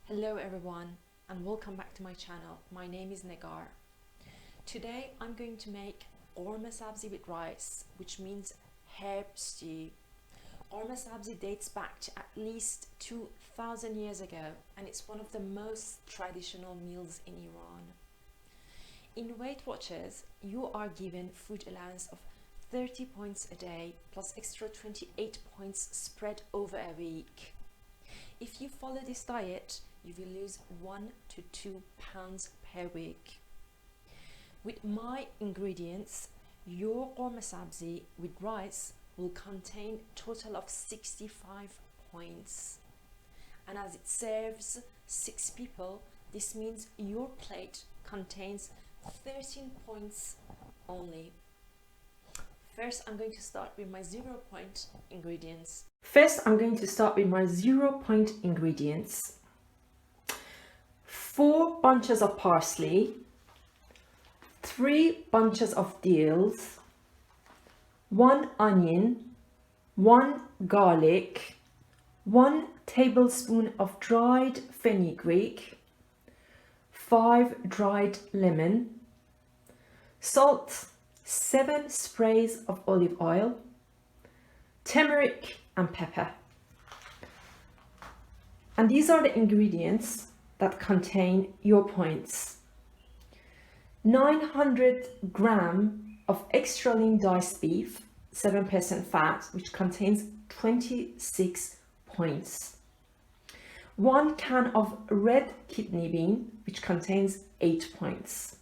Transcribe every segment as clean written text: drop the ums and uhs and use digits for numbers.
Hello everyone and welcome back to my channel. My name is Negar. Today I'm going to make Ghormeh sabzy with rice, which means herb stew. Ghormeh sabzy dates back to at least 2000 years ago and it's one of the most traditional meals in Iran. In Weight Watchers, you are given food allowance of 30 points a day plus extra 28 points spread over a week. If you follow this diet, you will lose 1 to 2 pounds per week. With my ingredients, your Ghormeh sabzy with rice will contain a total of 65 points. And as it serves 6 people, this means your plate contains 13 points only. First, I'm going to start with my 0-point ingredients. 4 bunches of parsley, 3 bunches of dill, 1 onion, 1 garlic, 1 tablespoon of dried fenugreek, 5 dried lemon, salt, 7 sprays of olive oil, turmeric and pepper. And these are the ingredients that contain your points. 900 grams of extra lean diced beef, 7% fat, which contains 26 points. 1 can of red kidney bean, which contains 8 points.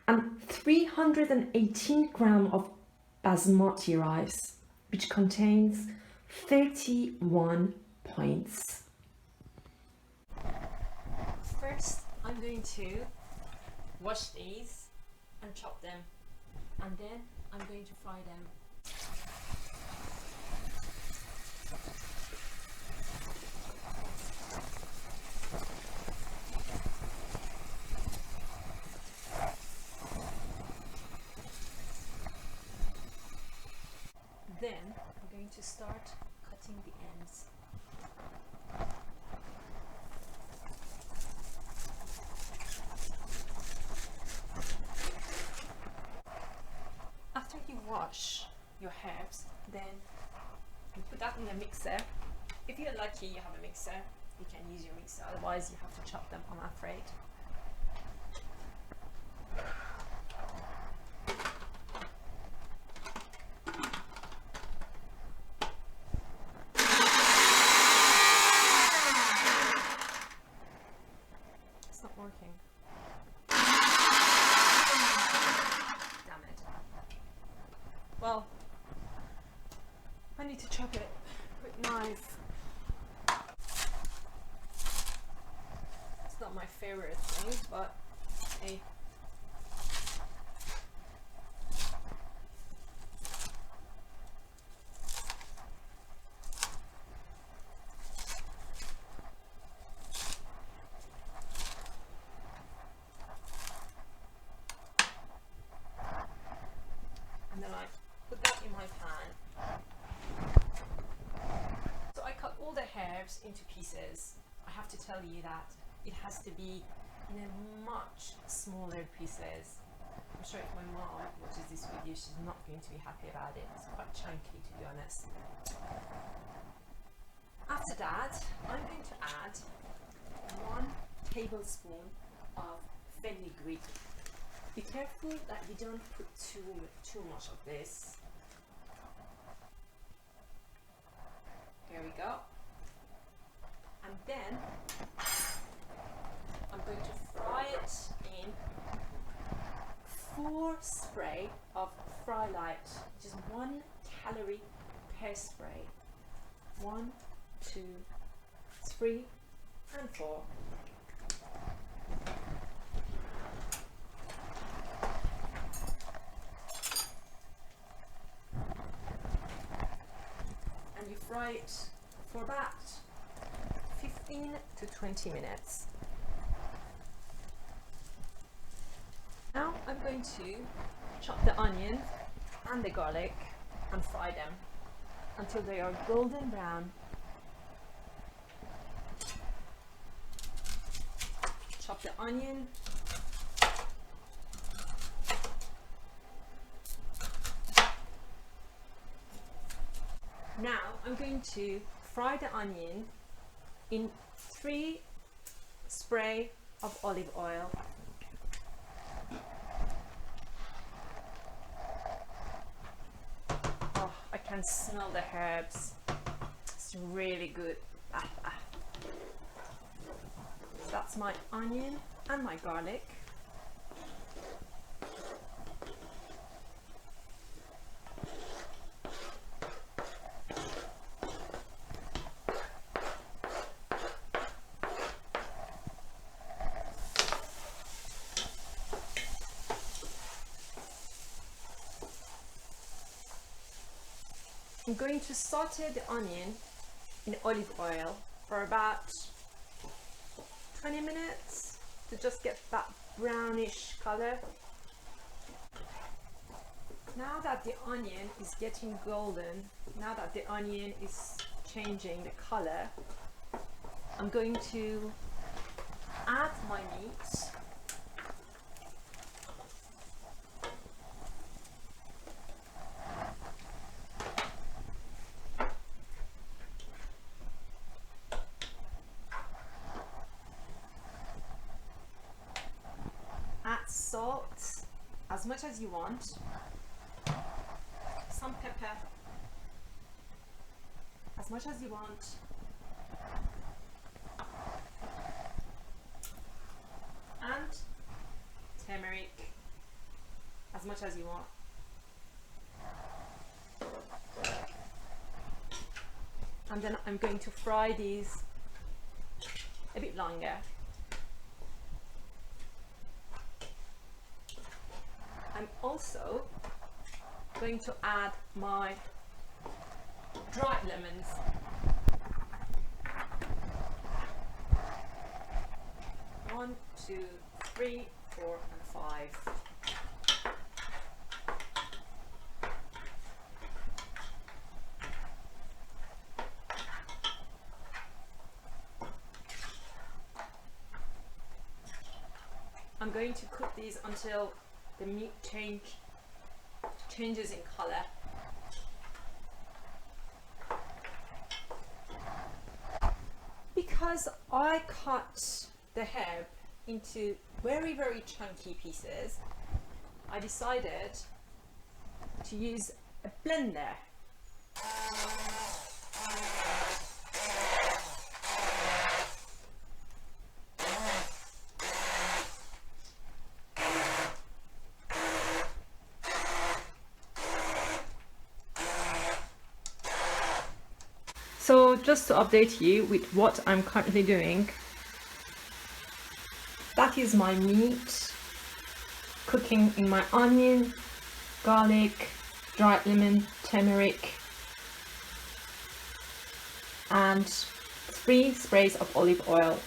And 318 grams of basmati rice, which contains 31 points. First, I'm going to wash these and chop them, and then I'm going to fry them. Then I'm going to start cutting the ends. After you wash your herbs, then you put that in a mixer. If you're lucky you have a mixer, you can use your mixer, otherwise you have to chop them, I'm afraid. It's not working. Well, I need to chop it with knife. It's not my favorite thing, but hey. And then I put that in my pan. So I cut all the herbs into pieces. I have to tell you that it has to be in a much smaller pieces. I'm sure if my mom watches this video, she's not going to be happy about it. It's quite chunky, to be honest. After that, I'm going to add 1 tablespoon of fenugreek. Be careful that you don't put too much of this. Here we go. And then I'm going to fry it in 4 spray of fry light, which is 1 calorie per spray. 1, 2, 3, and 4. And you fry it for about 15 to 20 minutes. Now I'm going to chop the onion and the garlic and fry them until they are golden brown. the onion. Now I'm going to fry the onion in 3 sprays of olive oil. Oh, I can smell the herbs. It's really good. That's my onion and my garlic. I'm going to saute the onion in olive oil for about 20 minutes to just get that brownish color. Now that the onion is getting golden, now that the onion is changing the color, I'm going to add my meat. Add salt as much as you want, some pepper as much as you want, and turmeric as much as you want. And then I'm going to fry these a bit longer. I'm also going to add my dried lemons. One, two, three, 4, and 5. I'm going to cook these until the meat changes in color. Because I cut the herb into very, very chunky pieces, I decided to use a blender. So just to update you with what I'm currently doing, that is my meat cooking in my onion, garlic, dried lemon, turmeric, and 3 sprays of olive oil.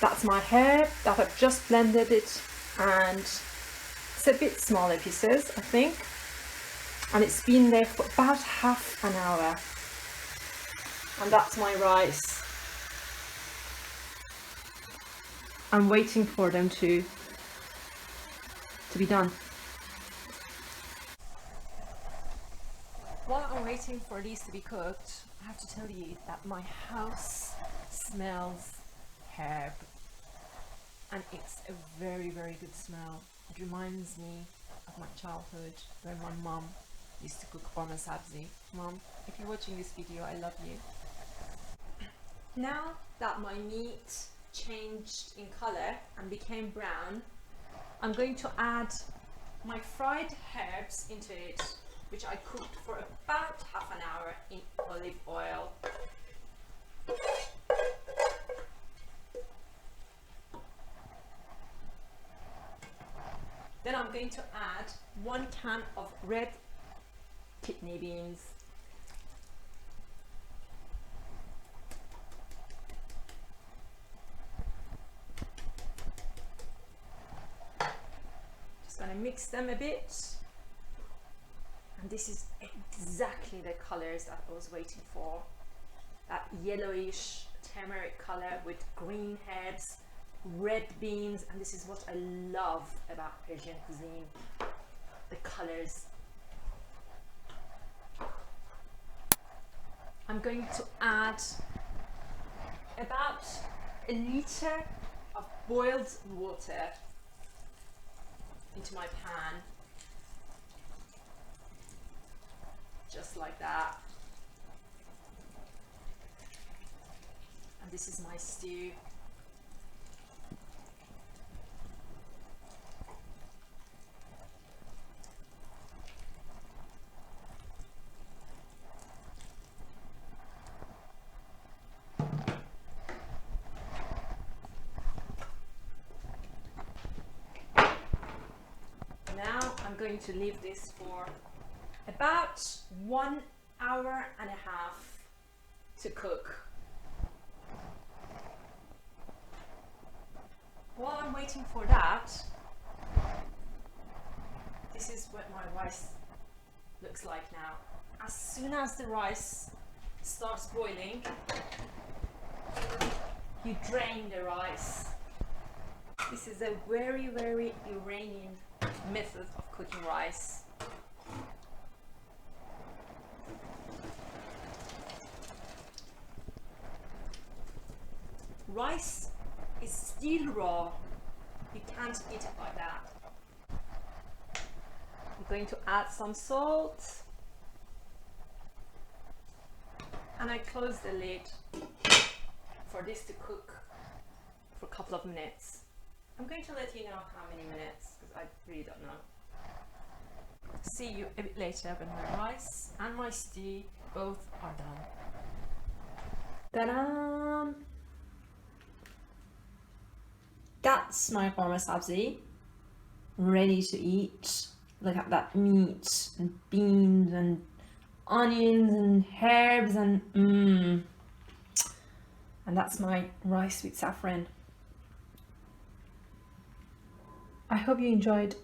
That's my herb that I've just blended it, and it's a bit smaller pieces, I think. And it's been there for about half an hour. And that's my rice. I'm waiting for them to be done. While I'm waiting for these to be cooked, I have to tell you that my house smells herb. And it's a very, very good smell. It reminds me of my childhood when my mum used to cook Ghormeh sabzy. Mom, if you're watching this video, I love you. Now that my meat changed in color and became brown, I'm going to add my fried herbs into it, which I cooked for about half an hour in olive oil. Then I'm going to add 1 can of red kidney beans. Just gonna mix them a bit. And this is exactly the colors that I was waiting for. That yellowish turmeric color with green herbs, red beans, and this is what I love about Persian cuisine, the colors. I'm going to add about a liter of boiled water into my pan, just like that. And this is my stew. Now I'm going to leave this for about 1 hour and a half to cook. While I'm waiting for that, this is what my rice looks like now. As soon as the rice starts boiling, you drain the rice. This is a very, very Iranian method of cooking rice. Rice is still raw. You can't eat it like that. I'm going to add some salt and I close the lid for this to cook for a couple of minutes. I'm going to let you know how many minutes because I really don't know. See you a bit later when my rice and my stew both are done. Ta-da! That's my Ghormeh sabzy, ready to eat. Look at that meat and beans and onions and herbs and that's my rice with saffron. I hope you enjoyed